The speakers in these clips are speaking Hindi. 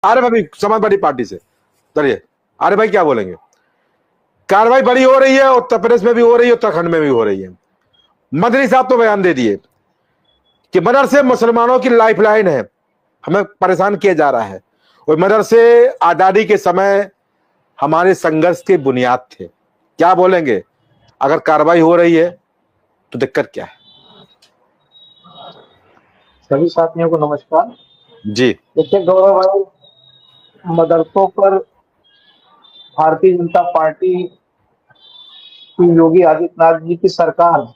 आरिफ हबीब समाजवादी पार्टी से। चलिए आरिफ भाई क्या बोलेंगे? कार्रवाई बड़ी हो रही है, उत्तर प्रदेश में भी हो रही है, उत्तराखंड में भी हो रही है। मदनी साहब तो बयान दे दिए कि मदरसे मुसलमानों की लाइफलाइन है, हमें परेशान किया जा रहा है। और मदरसे आजादी के समय हमारे संघर्ष के बुनियाद थे। क्या बोलेंगे? अगर कार्रवाई हो रही है तो दिक्कत क्या है? सभी साथियों को नमस्कार जी। देखिए गौरव भाई, मदरसों पर भारतीय जनता पार्टी की योगी आदित्यनाथ जी की सरकार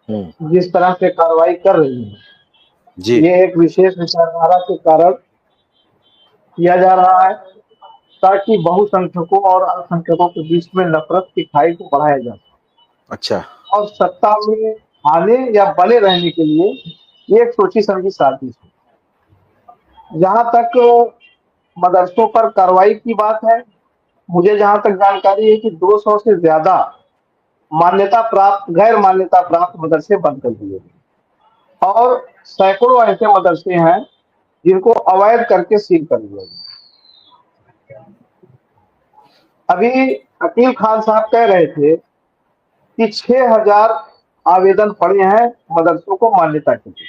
जिस तरह से कार्रवाई कर रही है, जी ये एक विशेष विचारधारा के कारण किया जा रहा है ताकि बहुसंख्यकों और अल्पसंख्यकों के बीच में नफरत की खाई को बढ़ाया जा सके। अच्छा। और सत्ता में आने या बने रहने के लिए ये एक सोची समझी साजिश है। जहां तक मदरसों पर कार्रवाई की बात है, मुझे जहां तक जानकारी है कि 200 से ज्यादा मान्यता प्राप्त गैर मान्यता प्राप्त मदरसे बंद कर दिए गए और सैकड़ों ऐसे मदरसे हैं जिनको अवैध करके सील कर दिया गया। अभी अकील खान साहब कह रहे थे कि 6000 आवेदन पड़े हैं मदरसों को मान्यता के लिए।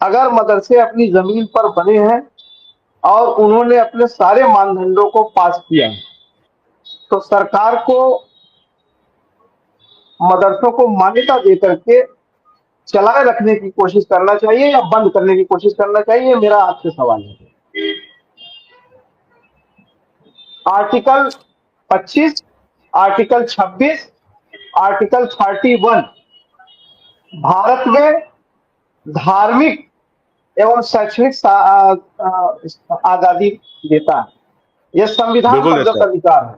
अगर मदरसे अपनी जमीन पर बने हैं और उन्होंने अपने सारे मानदंडों को पास किया है तो सरकार को मदरसों को मान्यता देकर के चलाए रखने की कोशिश करना चाहिए या बंद करने की कोशिश करना चाहिए, मेरा आपसे सवाल है। आर्टिकल 25, आर्टिकल 26, आर्टिकल 31 भारत में धार्मिक एवं शैक्षणिक आजादी देता है। यह संविधान प्रदत्त अधिकार है।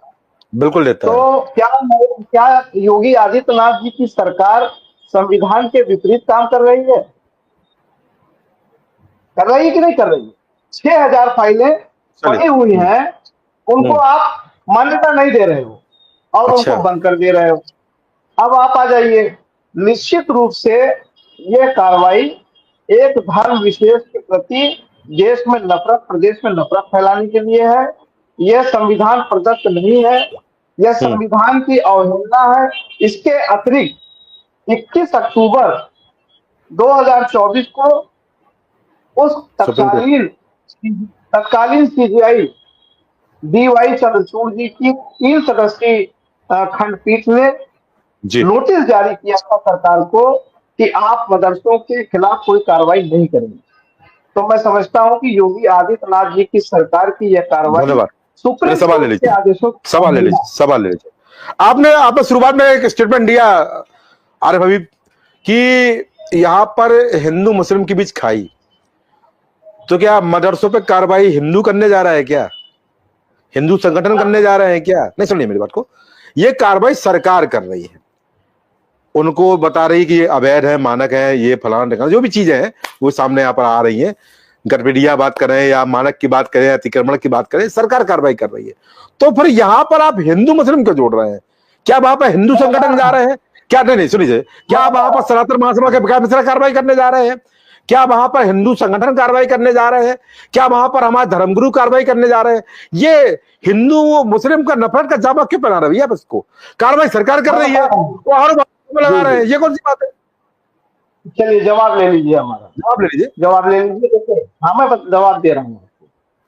बिल्कुल देता है। तो क्या योगी आदित्यनाथ जी की सरकार संविधान के विपरीत काम कर रही है? कर रही है कि नहीं कर रही है? 6000 फाइलें पड़ी हुई हैं, उनको आप मान्यता नहीं दे रहे हो और उनको बंद कर दे रहे हो। अब आप आ जाइए, निश्चित रूप से यह कार्रवाई एक धर्म विशेष के प्रति देश में नफरत, प्रदेश में नफरत फैलाने के लिए है। यह संविधान प्रदत्त नहीं है, यह संविधान की अवहेलना है। इसके अतिरिक्त 21 अक्टूबर 2024 को उस तत्कालीन सीजीआई DY चंद्रचूड़ जी की 3 सदस्यीय खंडपीठ ने नोटिस जारी किया था सरकार को कि आप मदरसों के खिलाफ कोई कार्रवाई नहीं करेंगे। तो मैं समझता हूं कि योगी आदित्यनाथ जी की सरकार की यह कार्रवाई सुप्रीम कोर्ट के आदेशों। सवाल ले लीजिए। आपने शुरुआत में एक स्टेटमेंट दिया आरिफ हबीब कि यहां पर हिंदू मुस्लिम के बीच खाई, तो क्या मदरसों पे कार्रवाई हिंदू करने जा रहा है क्या? हिंदू संगठन करने जा रहे हैं क्या? नहीं, सुनिए मेरी बात को, ये कार्रवाई सरकार कर रही है। उनको बता रही कि ये अवैध है, मानक है, ये फलाना जो भी चीजें हैं वो सामने यहाँ पर आ रही हैं। गड़बड़िया बात करें या मानक की बात करें, अतिक्रमण की बात करें, सरकार कार्रवाई कर रही है। तो फिर यहां पर आप हिंदू मुस्लिम क्यों जोड़ रहे हैं? क्या वहां पर हिंदू संगठन जा रहे हैं क्या? नहीं सुनिए, क्या वहां पर सनातन महासभा के मिश्रा कार्रवाई करने जा रहे हैं? क्या वहां पर हिंदू संगठन कार्रवाई करने जा रहे हैं? क्या वहां पर हमारे धर्मगुरु कार्रवाई करने जा रहे हैं? ये हिंदू मुस्लिम का नफरत का जामा क्यों बना रही है? अब इसको कार्रवाई सरकार कर रही है, वो हर लगा रहे हैं, ये कौन सी बात है? चलिए जवाब ले लीजिए, हमारा जवाब ले लीजिए। देखिए हाँ, मैं जवाब दे रहा हूँ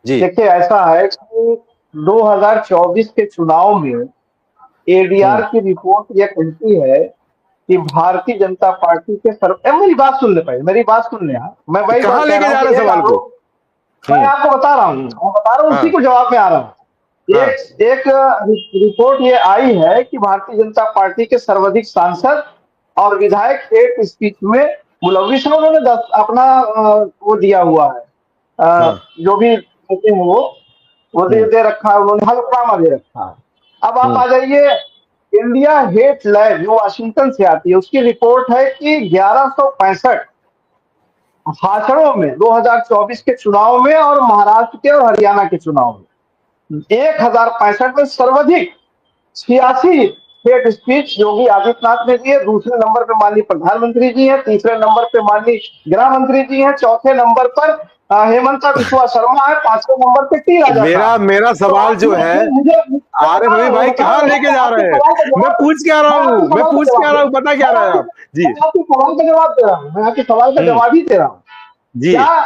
जी। देखिए ऐसा है कि 2024 के चुनाव में ADR की रिपोर्ट ये कहती है कि भारतीय जनता पार्टी के मेरी बात सुन ले पहले, मेरी बात सुन ले। मैं वही कहां लेके जा रहे सवाल को? मैं आपको बता रहा हूँ, उसी को जवाब में आ रहा हूँ। एक रिपोर्ट ये आई है कि भारतीय जनता पार्टी के सर्वाधिक सांसद और विधायक एक स्पीच में मुलविस हैं, उन्होंने अपना वो दिया हुआ है, जो भी कहते हैं वो दे रखा है, उन्होंने हल्फनामा दे रखा है। अब आप आ जाइए, इंडिया हेट लैब जो वाशिंगटन से आती है, उसकी रिपोर्ट है कि 1165 भाषणों में 2024 के चुनाव में और महाराष्ट्र के और हरियाणा के चुनाव में 1065 में सर्वाधिक 86 हेट स्पीच योगी आदित्यनाथ ने दिए। दूसरे नंबर पे माननीय प्रधानमंत्री जी हैं, तीसरे नंबर पे माननीय गृह मंत्री जी हैं, चौथे नंबर पर हेमंत बिस्वा शर्मा है, 5वें नंबर पे टी राजा था। मेरा सवाल जो है, आरिफ हबीब भाई कहाँ लेके जा रहे हैं? मैं पूछ के आ रहा हूँ, बता क्या रहा है आप जी? मैं आपके सवाल का जवाब दे रहा हूँ, मैं आपके सवाल का जवाब ही दे रहा हूँ जी। क्या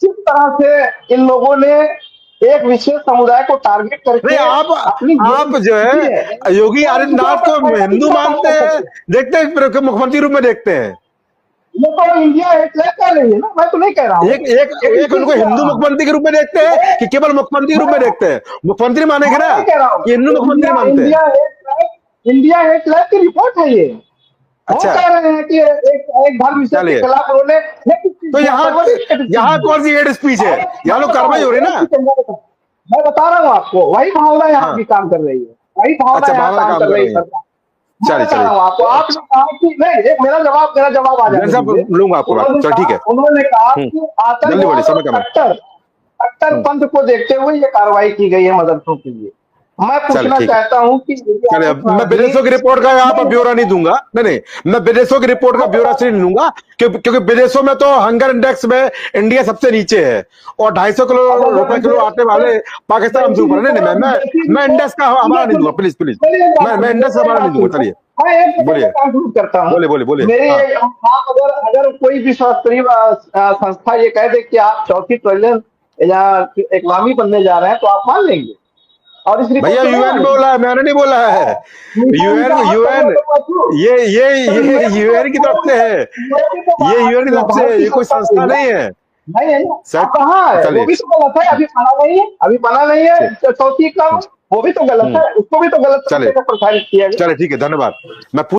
किस तरह से इन लोगों ने एक विशेष समुदाय को टारगेट करके नहीं, आप जो है योगी आदित्यनाथ को हिंदू मानते हैं, देखते हैं मुख्यमंत्री रूप में देखते हैं? ये तो इंडिया हेटलेट कर रही है ना, मैं तो नहीं कह रहा हूँ। एक उनको हिंदू मुख्यमंत्री के रूप में देखते हैं कि केवल मुख्यमंत्री के रूप में देखते हैं? मुख्यमंत्री मानेंगे ना कि हिंदू मुख्यमंत्री मानते हैं? इंडिया हेटलेट की रिपोर्ट है ये। अच्छा, कह रहे हैं कि एक धर्म विशेष के खिलाफ उन्होंने, तो यहाँ कौन सी हेड स्पीच है? यहाँ लोग कार्रवाई हो रही है ना। मैं बता रहा हूँ आपको, वही भावना यहाँ भी काम कर रही है, वही भावना यहाँ काम कर रही है सरकार। चलिए आपको आपने कहा कि नहीं, मेरा जवाब आ जाए, लूंगा आपको बात। चल ठीक है। उन्होंने कहा कि आतंकवाद कट्टर पंथ को देखते हुए ये कार्रवाई की गई है मदरसों के लिए। मैं पूछना चाहता हूँ कि मैं विदेशों की रिपोर्ट का यहाँ पर ब्यौरा नहीं दूंगा। नहीं, मैं विदेशों की रिपोर्ट का ब्यौरा से नहीं लूंगा, क्योंकि विदेशों में तो हंगर इंडेक्स में इंडिया सबसे नीचे है और 250 रुपए किलो आटे वाले पाकिस्तान हमसे ऊपर। नहीं, मैं इंडेक्स का हवाला नहीं दूंगा, प्लीज। मैं इंडेक्स का हवाला नहीं दूंगा। चलिए बोलिए, करता हूँ। बोलिए। मेरे अगर कोई भी शास्त्रीय संस्था ये कह दे कि आप चौथी ट्रिलियन या इकनॉमी बनने जा रहे हैं, तो आप मान लेंगे? और इस भैया यूएन बोला है, मैंने नहीं बोला है। यूएन ये यूएन की तरफ से है, ये यूएन की तरफ से है, ये कोई संस्था नहीं है। नहीं है ना, कहाँ है? वो भी तो गलत है, अभी बना नहीं है चौथी का, वो भी तो गलत है, उसको भी तो गलत प्रसारित किया गया। चले ठीक है, धन्यवाद। मैं